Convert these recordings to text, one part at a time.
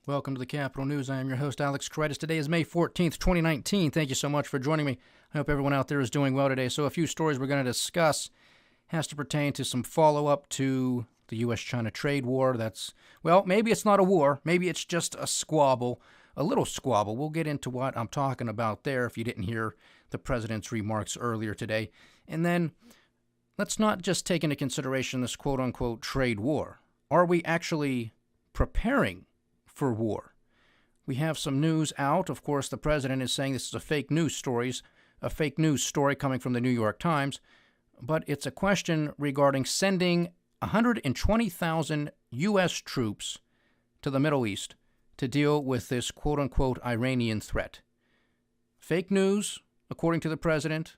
Welcome to the Capital News. I am your host, Alex Kreitis. Today is May 14th, 2019. Thank you so much for joining me. I hope everyone out there is doing well today. So a few stories we're going to discuss has to pertain to some follow-up to the U.S.-China trade war. Maybe it's not a war. Maybe it's just a squabble, a little squabble. We'll get into what I'm talking about there if you didn't hear the president's remarks earlier today. And then let's not just take into consideration this quote-unquote trade war. Are we actually preparing for war? We have some news out. Of course, the president is saying this is a fake news story coming from the New York Times, but it's a question regarding sending 120,000 U.S. troops to the Middle East to deal with this quote-unquote Iranian threat. Fake news, according to the president.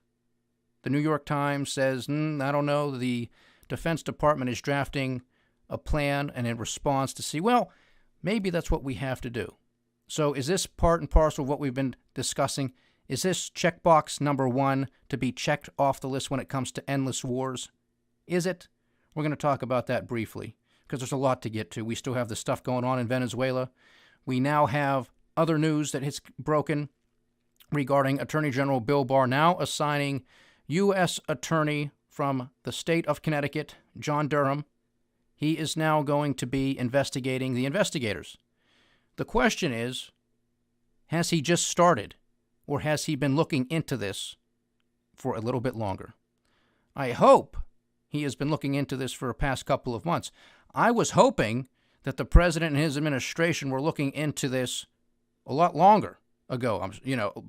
The New York Times says, I don't know, the Defense Department is drafting a plan and in response to see, maybe that's what we have to do. So is this part and parcel of what we've been discussing? Is this checkbox number one to be checked off the list when it comes to endless wars? Is it? We're going to talk about that briefly because there's a lot to get to. We still have the stuff going on in Venezuela. We now have other news that has broken regarding Attorney General Bill Barr now assigning U.S. Attorney from the state of Connecticut, John Durham. He is now going to be investigating the investigators. The question is, has he just started, or has he been looking into this for a little bit longer? I hope he has been looking into this for the past couple of months. I was hoping that the president and his administration were looking into this a lot longer ago,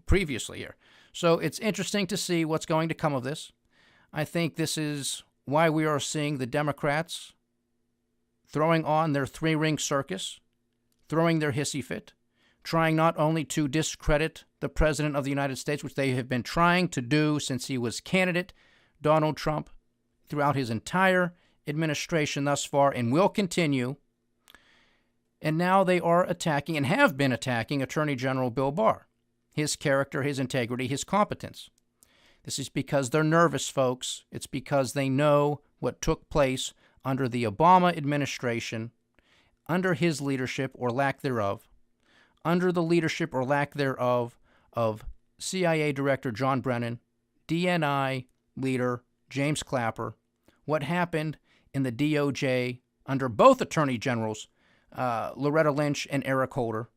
previously here. So it's interesting to see what's going to come of this. I think this is why we are seeing the Democrats throwing on their three-ring circus, throwing their hissy fit, trying not only to discredit the President of the United States, which they have been trying to do since he was candidate, Donald Trump, throughout his entire administration thus far, and will continue. And now they are attacking, and have been attacking, Attorney General Bill Barr, his character, his integrity, his competence. This is because they're nervous, folks. It's because they know what took place under the Obama administration, under his leadership or lack thereof, under the leadership or lack thereof of CIA Director John Brennan, DNI leader James Clapper, what happened in the DOJ under both Attorney Generals, Loretta Lynch and Eric Holder,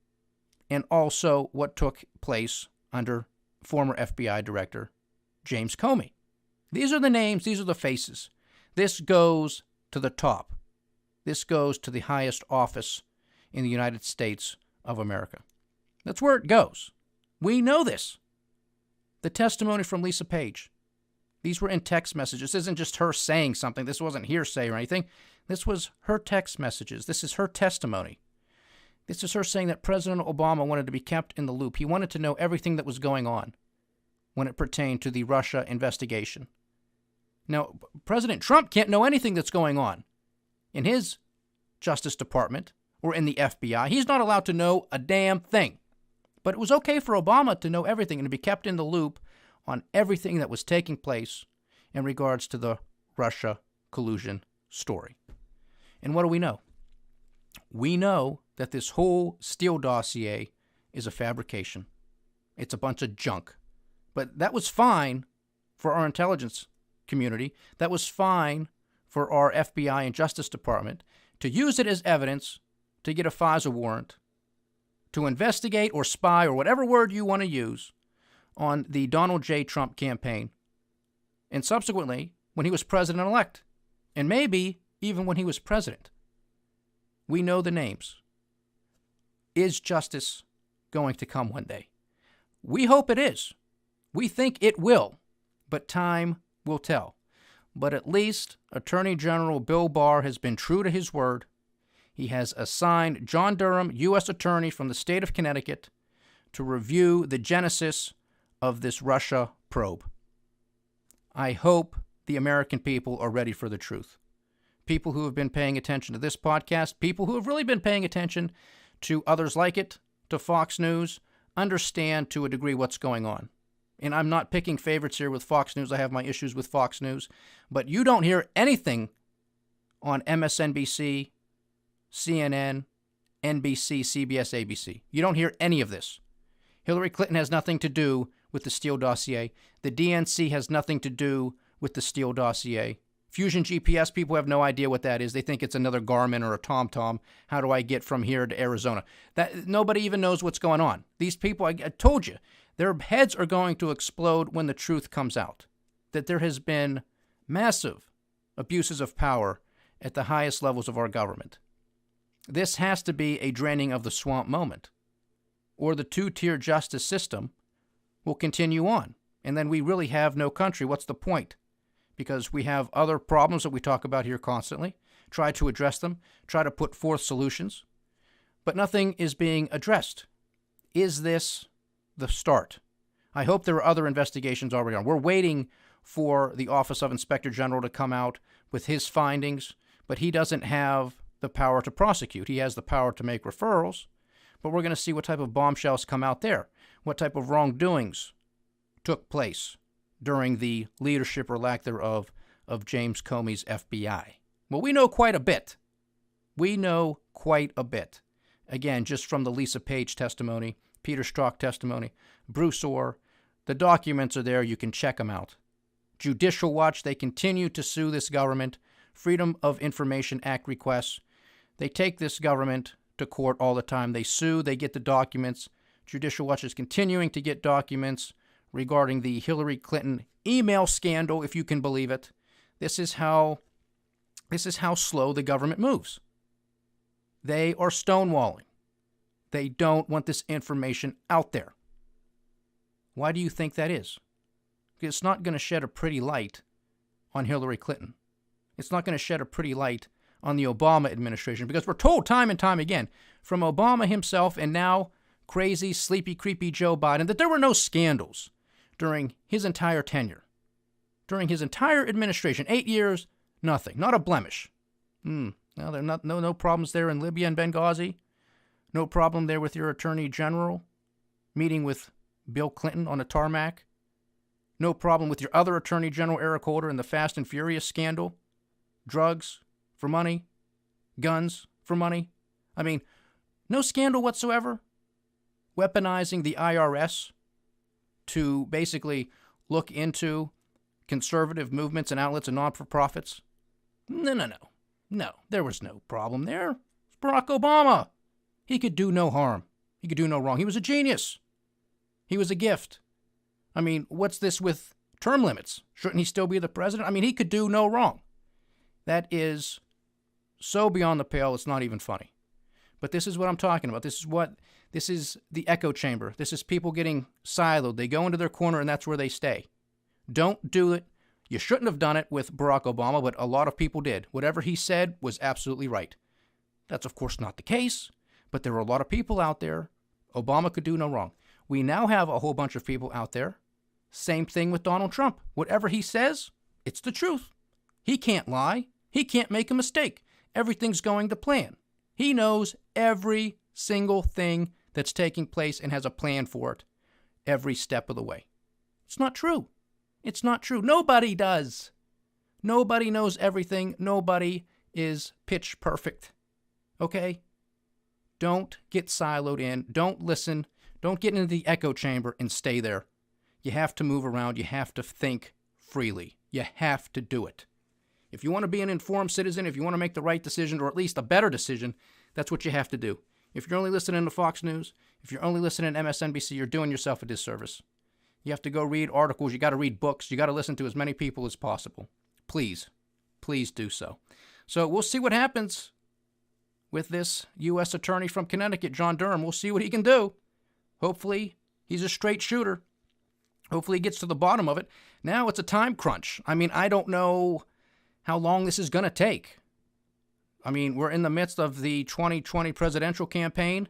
and also what took place under former FBI Director James Comey. These are the names, these are the faces. This goes to the top. This goes to the highest office in the United States of America. That's where it goes. We know this. The testimony from Lisa Page. These were in text messages. This isn't just her saying something. This wasn't hearsay or anything. This was her text messages. This is her testimony. This is her saying that President Obama wanted to be kept in the loop. He wanted to know everything that was going on when it pertained to the Russia investigation. Now, President Trump can't know anything that's going on in his Justice Department or in the FBI. He's not allowed to know a damn thing. But it was okay for Obama to know everything and to be kept in the loop on everything that was taking place in regards to the Russia collusion story. And what do we know? We know that this whole Steele dossier is a fabrication. It's a bunch of junk. But that was fine for our intelligence community. That was fine for our FBI and Justice Department to use it as evidence to get a FISA warrant, to investigate or spy or whatever word you want to use on the Donald J. Trump campaign. And subsequently, when he was president-elect, and maybe even when he was president. We know the names. Is justice going to come one day? We hope it is. We think it will, but time will tell. But at least Attorney General Bill Barr has been true to his word. He has assigned John Durham, U.S. Attorney from the state of Connecticut, to review the genesis of this Russia probe. I hope the American people are ready for the truth. People who have been paying attention to this podcast, people who have really been paying attention to others like it, to Fox News, understand to a degree what's going on. And I'm not picking favorites here with Fox News. I have my issues with Fox News. But you don't hear anything on MSNBC, CNN, NBC, CBS, ABC. You don't hear any of this. Hillary Clinton has nothing to do with the Steele dossier. The DNC has nothing to do with the Steele dossier. Fusion GPS, people have no idea what that is. They think it's another Garmin or a TomTom. How do I get from here to Arizona? Nobody even knows what's going on. These people, I told you, their heads are going to explode when the truth comes out. That there has been massive abuses of power at the highest levels of our government. This has to be a draining of the swamp moment, or the two-tier justice system will continue on. And then we really have no country. What's the point? Because we have other problems that we talk about here constantly, try to address them, try to put forth solutions, but nothing is being addressed. Is this the start? I hope there are other investigations already on. We're waiting for the Office of Inspector General to come out with his findings, but he doesn't have the power to prosecute. He has the power to make referrals, but we're going to see what type of bombshells come out there, what type of wrongdoings took place during the leadership or lack thereof of James Comey's FBI. Well, we know quite a bit. We know quite a bit. Again, just from the Lisa Page testimony, Peter Strzok testimony, Bruce Orr, the documents are there. You can check them out. Judicial Watch, they continue to sue this government. Freedom of Information Act requests. They take this government to court all the time. They sue, they get the documents. Judicial Watch is continuing to get documents regarding the Hillary Clinton email scandal, if you can believe it. This is how slow the government moves. They are stonewalling. They don't want this information out there. Why do you think that is? Because it's not going to shed a pretty light on Hillary Clinton. It's not going to shed a pretty light on the Obama administration, because we're told time and time again from Obama himself and now crazy, sleepy, creepy Joe Biden that there were no scandals during his entire tenure. During his entire administration, 8 years, nothing, not a blemish. No, there are no problems there in Libya and Benghazi. No problem there with your attorney general meeting with Bill Clinton on a tarmac. No problem with your other attorney general, Eric Holder, in the Fast and Furious scandal. Drugs for money, guns for money. I mean, no scandal whatsoever. Weaponizing the IRS to basically look into conservative movements and outlets and non-for-profits. No, there was no problem there. It's Barack Obama. He could do no harm. He could do no wrong. He was a genius. He was a gift. I mean, what's this with term limits? Shouldn't he still be the president? I mean, he could do no wrong. That is so beyond the pale, it's not even funny. But this is what I'm talking about. This is the echo chamber. This is people getting siloed. They go into their corner and that's where they stay. Don't do it. You shouldn't have done it with Barack Obama, but a lot of people did. Whatever he said was absolutely right. That's, of course, not the case, but there are a lot of people out there. Obama could do no wrong. We now have a whole bunch of people out there. Same thing with Donald Trump. Whatever he says, it's the truth. He can't lie. He can't make a mistake. Everything's going to plan. He knows every single thing that's taking place and has a plan for it every step of the way. It's not true. It's not true. Nobody does. Nobody knows everything. Nobody is pitch perfect. Okay? Don't get siloed in. Don't listen. Don't get into the echo chamber and stay there. You have to move around. You have to think freely. You have to do it. If you want to be an informed citizen, if you want to make the right decision, or at least a better decision, that's what you have to do. If you're only listening to Fox News, if you're only listening to MSNBC, you're doing yourself a disservice. You have to go read articles. You got to read books. You got to listen to as many people as possible. Please, please do so. So we'll see what happens with this U.S. attorney from Connecticut, John Durham. We'll see what he can do. Hopefully, he's a straight shooter. Hopefully, he gets to the bottom of it. Now it's a time crunch. I mean, I don't know how long this is going to take. I mean, we're in the midst of the 2020 presidential campaign.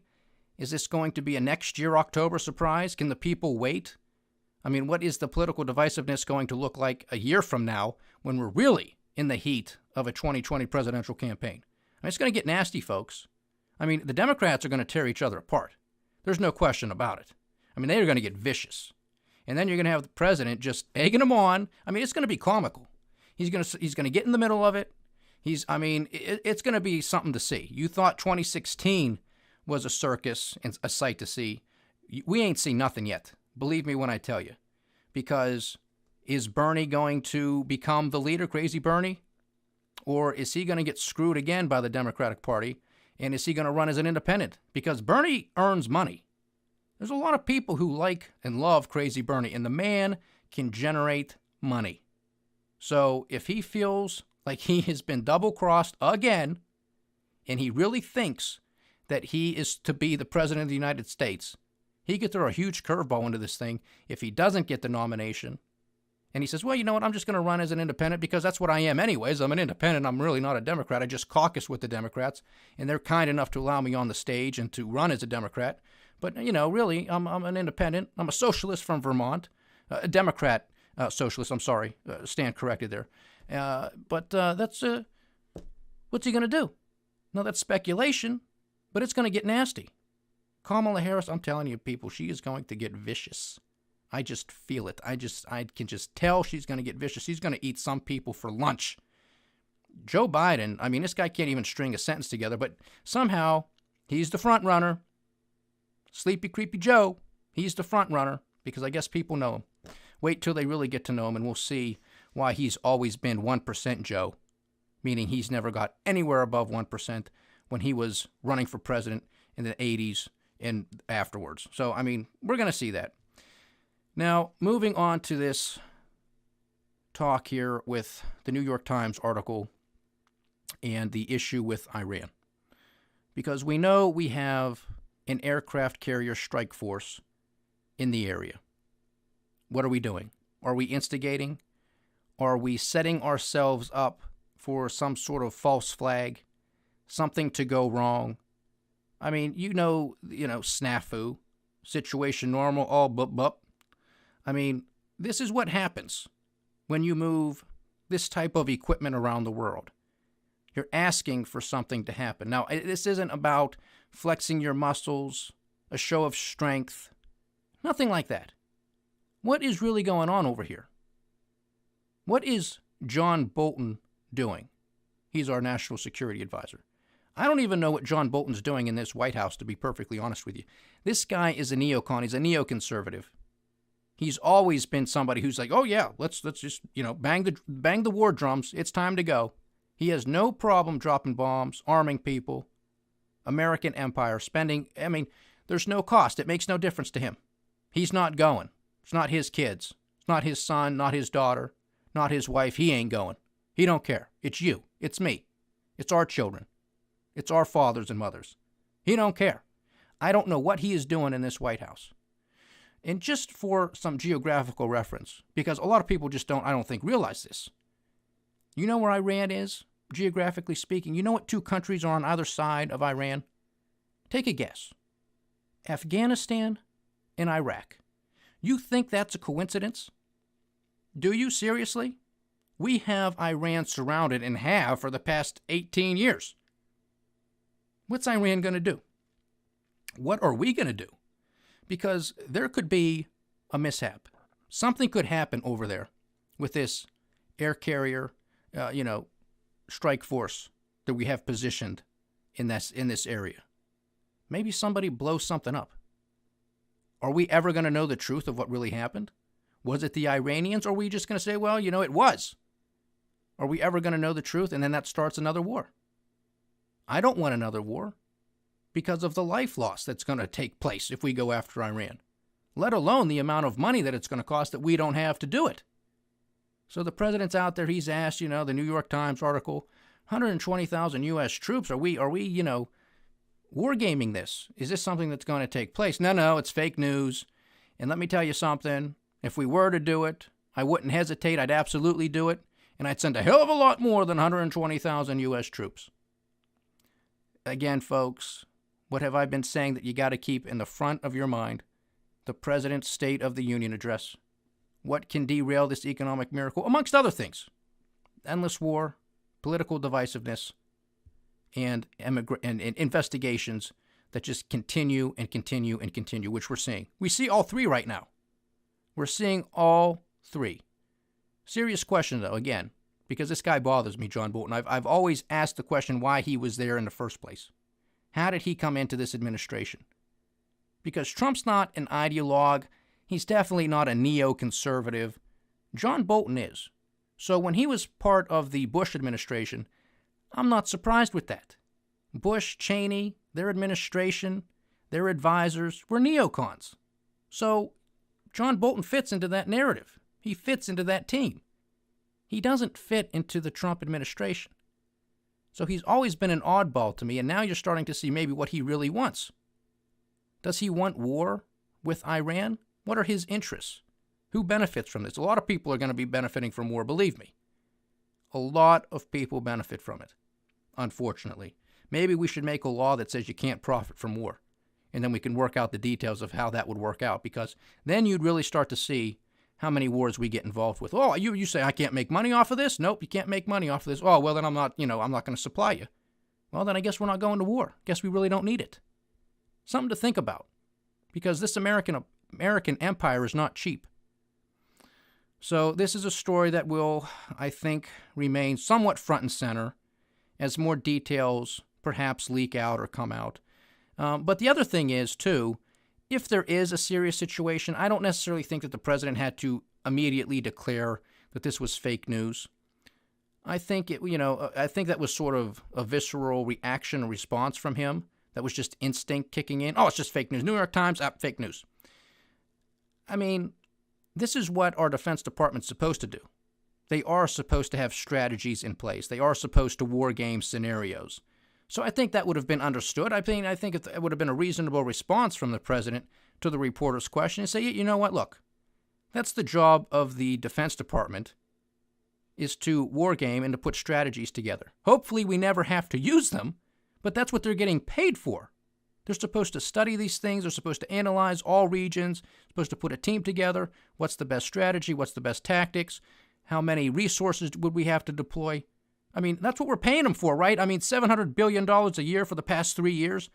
Is this going to be a next year October surprise? Can the people wait? I mean, what is the political divisiveness going to look like a year from now when we're really in the heat of a 2020 presidential campaign? I mean, it's going to get nasty, folks. I mean, the Democrats are going to tear each other apart. There's no question about it. I mean, they are going to get vicious. And then you're going to have the president just egging them on. I mean, it's going to be comical. He's going to get in the middle of it. It's going to be something to see. You thought 2016 was a circus and a sight to see. We ain't seen nothing yet. Believe me when I tell you. Because is Bernie going to become the leader, Crazy Bernie? Or is he going to get screwed again by the Democratic Party? And is he going to run as an independent? Because Bernie earns money. There's a lot of people who like and love Crazy Bernie, and the man can generate money. So if he feels like he has been double-crossed again, and he really thinks that he is to be the president of the United States, he could throw a huge curveball into this thing if he doesn't get the nomination. And he says, well, you know what, I'm just going to run as an independent because that's what I am anyways. I'm an independent. I'm really not a Democrat. I just caucus with the Democrats, and they're kind enough to allow me on the stage and to run as a Democrat. But, really, I'm an independent. I'm a socialist from Vermont, a Democrat socialist. I'm sorry, stand corrected there. But that's what's he going to do? No, that's speculation, but it's going to get nasty. Kamala Harris, I'm telling you, people, she is going to get vicious. I just feel it. I can just tell she's going to get vicious. She's going to eat some people for lunch. Joe Biden, I mean, this guy can't even string a sentence together, but somehow he's the front runner. Sleepy, creepy Joe, he's the front runner because I guess people know him. Wait till they really get to know him and we'll see why he's always been 1% Joe, meaning he's never got anywhere above 1% when he was running for president in the 80s and afterwards. So, I mean, we're going to see that. Now, moving on to this talk here with the New York Times article and the issue with Iran. Because we know we have an aircraft carrier strike force in the area. What are we doing? Are we instigating? Are we setting ourselves up for some sort of false flag? Something to go wrong? I mean, snafu, situation normal, all bup. I mean, this is what happens when you move this type of equipment around the world. You're asking for something to happen. Now, this isn't about flexing your muscles, a show of strength, nothing like that. What is really going on over here? What is John Bolton doing? He's our national security advisor. I don't even know what John Bolton's doing in this White House, to be perfectly honest with you. This guy is a neocon. He's a neoconservative. He's always been somebody who's like, oh yeah, let's just, bang the war drums. It's time to go. He has no problem dropping bombs, arming people, American empire, spending. I mean, there's no cost. It makes no difference to him. He's not going. It's not his kids. It's not his son, not his daughter, not his wife. He ain't going. He don't care. It's you. It's me. It's our children. It's our fathers and mothers. He don't care. I don't know what he is doing in this White House. And just for some geographical reference, because a lot of people just I don't think, realize this. You know where Iran is, geographically speaking? You know what two countries are on either side of Iran? Take a guess. Afghanistan and Iraq. You think that's a coincidence? Do you, seriously? We have Iran surrounded and have for the past 18 years. What's Iran going to do? What are we going to do? Because there could be a mishap. Something could happen over there with this air carrier, strike force that we have positioned in this area. Maybe somebody blows something up. Are we ever going to know the truth of what really happened? Was it the Iranians, or are we just going to say, well, it was? Are we ever going to know the truth, and then that starts another war? I don't want another war because of the life loss that's going to take place if we go after Iran, let alone the amount of money that it's going to cost that we don't have to do it. So the president's out there, he's asked, the New York Times article, 120,000 U.S. troops, are we wargaming this? Is this something that's going to take place? No, it's fake news. And let me tell you something, if we were to do it, I wouldn't hesitate, I'd absolutely do it, and I'd send a hell of a lot more than 120,000 U.S. troops. Again, folks, what have I been saying that you got to keep in the front of your mind? The President's State of the Union address. What can derail this economic miracle? Amongst other things. Endless war, political divisiveness, and investigations that just continue and continue and continue, which we're seeing. We see all three right now. We're seeing all three. Serious question, though, again, because this guy bothers me, John Bolton. I've always asked the question why he was there in the first place. How did he come into this administration? Because Trump's not an ideologue. He's definitely not a neoconservative. John Bolton is. So when he was part of the Bush administration, I'm not surprised with that. Bush, Cheney, their administration, their advisors were neocons. So John Bolton fits into that narrative. He fits into that team. He doesn't fit into the Trump administration. So he's always been an oddball to me, and now you're starting to see maybe what he really wants. Does he want war with Iran? What are his interests? Who benefits from this? A lot of people are going to be benefiting from war, believe me. A lot of people benefit from it, unfortunately. Maybe we should make a law that says you can't profit from war, and then we can work out the details of how that would work out, because then you'd really start to see how many wars we get involved with. Oh, you say I can't make money off of this? Nope, you can't make money off of this. Oh, well, then I'm not going to supply you. Well, then I guess we're not going to war. Guess we really don't need it. Something to think about, because this American empire is not cheap. So this is a story that will, I think, remain somewhat front and center as more details perhaps leak out or come out. But the other thing is, too, if there is a serious situation, I don't necessarily think that the president had to immediately declare that this was fake news. I think I think that was sort of a visceral reaction or response from him. That was just instinct kicking in. Oh, it's just fake news. New York Times, fake news. I mean, this is what our Defense Department's supposed to do. They are supposed to have strategies in place. They are supposed to war game scenarios. So I think that would have been understood. I think it would have been a reasonable response from the president to the reporter's question and say, you know what, look, that's the job of the Defense Department, is to war game and to put strategies together. Hopefully we never have to use them, but that's what they're getting paid for. They're supposed to study these things. They're supposed to analyze all regions, supposed to put a team together. What's the best strategy? What's the best tactics? How many resources would we have to deploy? I mean, that's what we're paying them for, right? I mean, $700 billion a year for the past 3 years.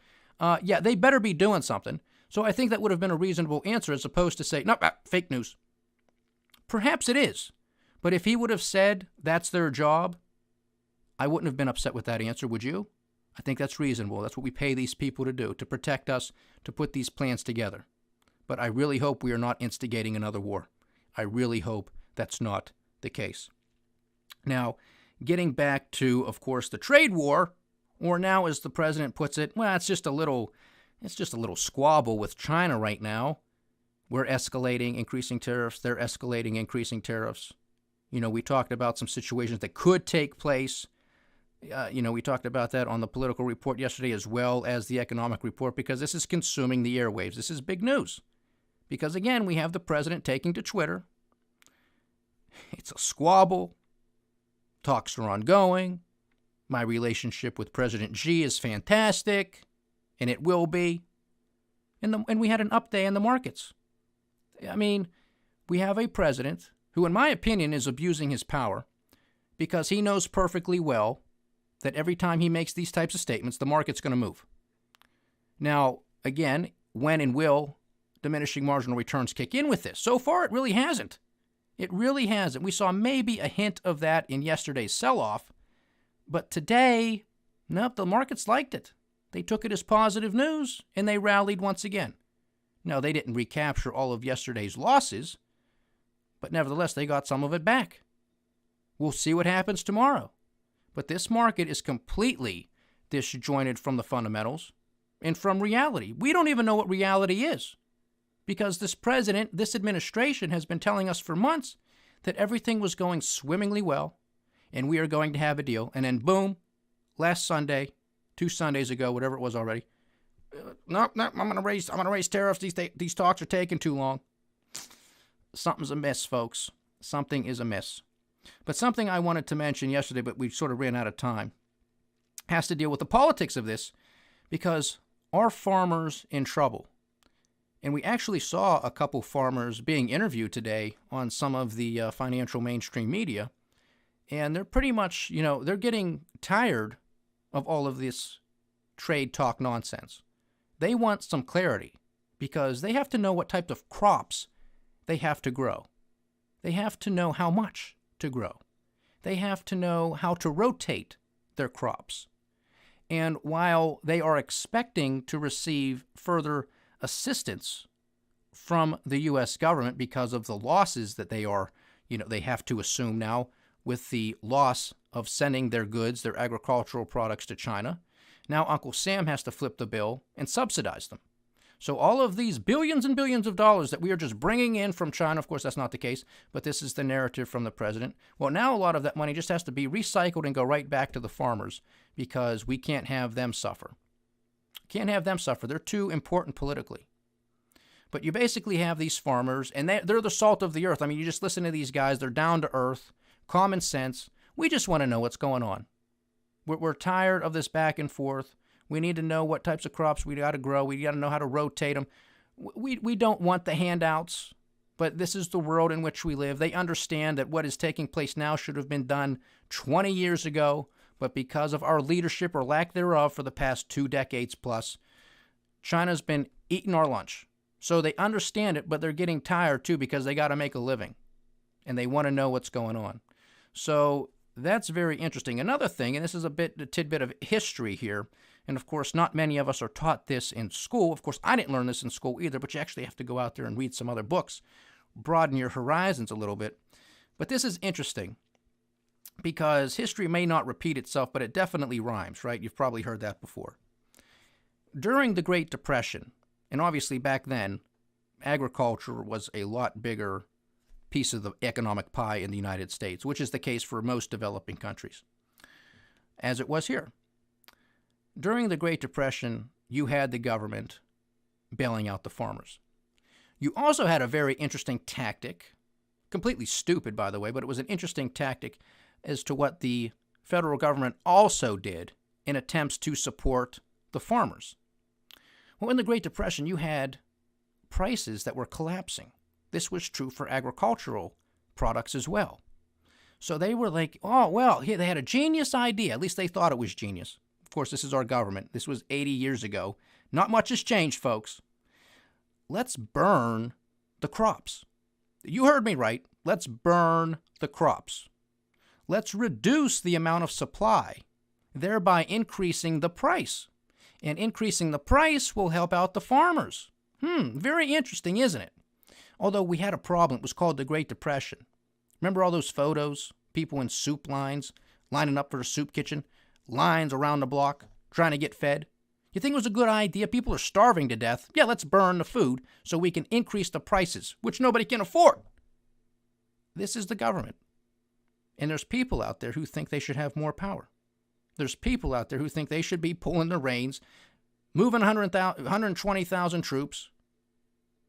Yeah, they better be doing something. So I think that would have been a reasonable answer as opposed to say, no, fake news. Perhaps it is. But if he would have said that's their job, I wouldn't have been upset with that answer, would you? I think that's reasonable. That's what we pay these people to do, to protect us, to put these plans together. But I really hope we are not instigating another war. I really hope that's not the case. Now, getting back to, of course, the trade war, or now, as the president puts it, well, it's just a little squabble with China right now. We're escalating, increasing tariffs. They're escalating, increasing tariffs. We talked about some situations that could take place. We talked about that on the political report yesterday as well as the economic report, because this is consuming the airwaves. This is big news. Because, again, we have the president taking to Twitter. It's a squabble. Talks are ongoing. My relationship with President Xi is fantastic, and it will be. And we had an up day in the markets. I mean, we have a president who, in my opinion, is abusing his power because he knows perfectly well that every time he makes these types of statements, the market's going to move. Now, again, when and will diminishing marginal returns kick in with this? So far, it really hasn't. It really hasn't. We saw maybe a hint of that in yesterday's sell-off, but today, nope, the markets liked it. They took it as positive news, and they rallied once again. Now, they didn't recapture all of yesterday's losses, but nevertheless, they got some of it back. We'll see what happens tomorrow. But this market is completely disjointed from the fundamentals and from reality. We don't even know what reality is, because this president, this administration has been telling us for months that everything was going swimmingly well and we are going to have a deal. And then boom, last Sunday, 2 Sundays ago, whatever it was already, no, I'm going to raise tariffs. These talks are taking too long. Something's amiss, folks. Something is amiss. But something I wanted to mention yesterday, but we sort of ran out of time, has to deal with the politics of this, because are farmers in trouble? And we actually saw a couple farmers being interviewed today on some of the financial mainstream media, and they're pretty much, they're getting tired of all of this trade talk nonsense. They want some clarity, because they have to know what type of crops they have to grow. They have to know how much to grow. They have to know how to rotate their crops. And while they are expecting to receive further assistance from the U.S. government because of the losses that they have to assume now with the loss of sending their goods, their agricultural products to China, now Uncle Sam has to flip the bill and subsidize them. So all of these billions and billions of dollars that we are just bringing in from China, of course, that's not the case, but this is the narrative from the president. Well, now a lot of that money just has to be recycled and go right back to the farmers because we can't have them suffer. Can't have them suffer. They're too important politically. But you basically have these farmers, and they're the salt of the earth. I mean, you just listen to these guys. They're down to earth, common sense. We just want to know what's going on. We're tired of this back and forth. We need to know what types of crops we got to grow. We got to know how to rotate them. We don't want the handouts, but this is the world in which we live. They understand that what is taking place now should have been done 20 years ago, but because of our leadership or lack thereof for the past 2 decades plus, China's been eating our lunch. So they understand it, but they're getting tired too because they got to make a living, and they want to know what's going on. So that's very interesting. Another thing, and this is a tidbit of history here, and of course, not many of us are taught this in school. Of course, I didn't learn this in school either, but you actually have to go out there and read some other books, broaden your horizons a little bit. But this is interesting because history may not repeat itself, but it definitely rhymes, right? You've probably heard that before. During the Great Depression, and obviously back then, agriculture was a lot bigger piece of the economic pie in the United States, which is the case for most developing countries, as it was here. During the Great Depression, you had the government bailing out the farmers. You also had a very interesting tactic, completely stupid, by the way, but it was an interesting tactic as to what the federal government also did in attempts to support the farmers. Well, in the Great Depression, you had prices that were collapsing. This was true for agricultural products as well. So they were like, oh, well, they had a genius idea. At least they thought it was genius. Of course, this is our government. This was 80 years ago. Not much has changed, folks. Let's burn the crops. You heard me right. Let's burn the crops. Let's reduce the amount of supply, thereby increasing the price. And increasing the price will help out the farmers. Very interesting, isn't it? Although we had a problem. It was called the Great Depression. Remember all those photos? People in soup lines, lining up for a soup kitchen, lines around the block, trying to get fed. You think it was a good idea? People are starving to death. Yeah, let's burn the food so we can increase the prices, which nobody can afford. This is the government. And there's people out there who think they should have more power. There's people out there who think they should be pulling the reins, moving 120,000 troops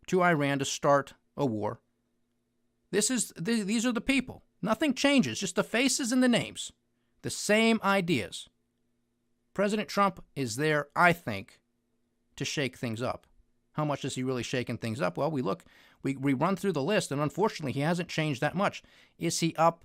to Iran to start a war. These are the people. Nothing changes, just the faces and the names. The same ideas. President Trump is there, I think, to shake things up. How much is he really shaking things up? Well, we run through the list, and unfortunately, he hasn't changed that much. Is he up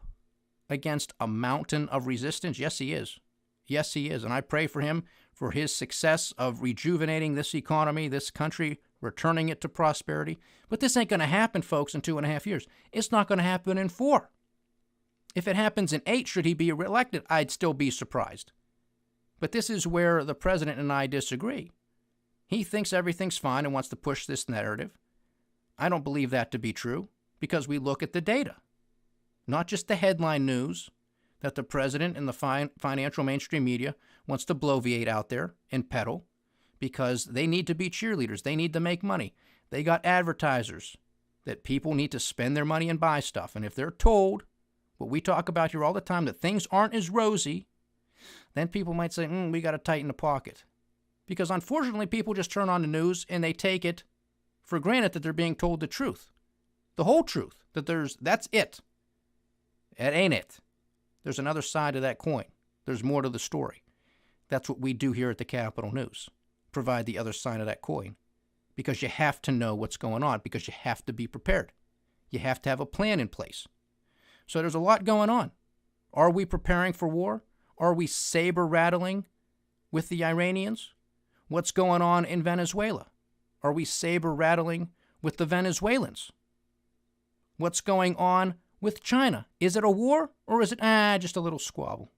against a mountain of resistance? Yes, he is. Yes, he is. And I pray for him, for his success of rejuvenating this economy, this country, returning it to prosperity. But this ain't going to happen, folks, in 2.5 years. It's not going to happen in 4. If it happens in 8, should he be reelected, I'd still be surprised. But this is where the president and I disagree. He thinks everything's fine and wants to push this narrative. I don't believe that to be true because we look at the data, not just the headline news that the president and the financial mainstream media wants to bloviate out there and peddle because they need to be cheerleaders. They need to make money. They got advertisers that people need to spend their money and buy stuff. And if they're told what we talk about here all the time, that things aren't as rosy, then people might say, we got to tighten the pocket. Because unfortunately, people just turn on the news and they take it for granted that they're being told the truth. The whole truth. That's it. It ain't it. There's another side of that coin. There's more to the story. That's what we do here at the Capitol News. Provide the other side of that coin. Because you have to know what's going on. Because you have to be prepared. You have to have a plan in place. So there's a lot going on. Are we preparing for war? Are we saber-rattling with the Iranians? What's going on in Venezuela? Are we saber-rattling with the Venezuelans? What's going on with China? Is it a war or is it just a little squabble?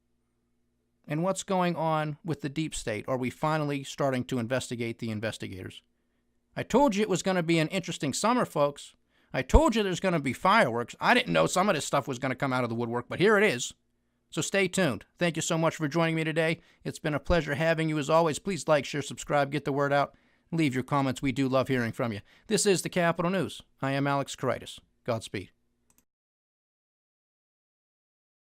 And what's going on with the deep state? Are we finally starting to investigate the investigators? I told you it was going to be an interesting summer, folks. I told you there's going to be fireworks. I didn't know some of this stuff was going to come out of the woodwork, but here it is. So stay tuned. Thank you so much for joining me today. It's been a pleasure having you as always. Please like, share, subscribe, get the word out. Leave your comments. We do love hearing from you. This is the Capitol News. I am Alex Koritis. Godspeed.